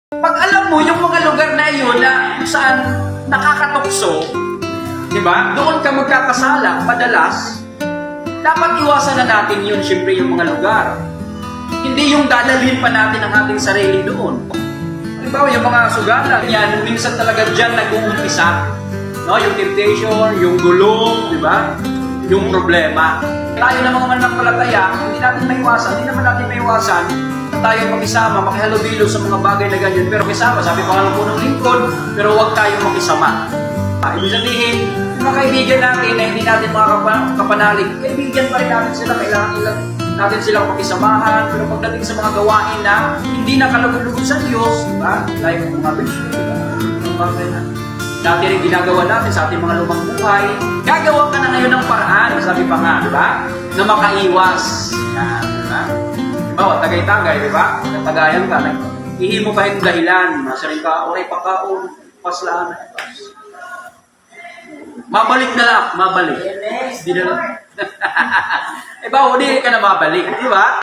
Pag alam mo yung mga lugar na iyon na saan nakakatukso, di ba? Doon ka magkakasala, madalas, dapat iwasan na natin yun, siyempre yung mga lugar. Hindi yung dadalhin pa natin ang ating sarili doon. Halimbawa, yung mga sugalan, yan, minsan talaga dyan nag-uumpisa. No? Yung temptation, yung gulo, di ba? Yung problema. Tayo na mga mananampalataya, hindi natin maiwasan, hindi naman natin maiwasan na tayo makisama, makihalubilo sa mga bagay na ganyan. Pero makisama, sabi pa nga po ng lingkod, pero huwag tayong makisama. Ibig sabihin, yung mga kaibigan natin na hindi natin mga kapanalig, kaibigan pa rin natin sila, kailangan natin silang makisamahan, pero pagdating sa mga gawain na hindi nakalugod-lugod sa Diyos, diba? Like mga bagay na dati rin ginagawa natin sa ating mga lumang buhay, gagawa ka na ngayon ng paraan, sabi pa nga, diba? Na makaiwas. Yan, diba? Diba, tagay-tagay, diba? Tagayan ka, ihimo kahit dahilan, masaring ka, oray pa ka, o paslaan. Mabalik na lang, mabalik. Hindi na lang. Eh ba, hindi ka na mabalik, di ba?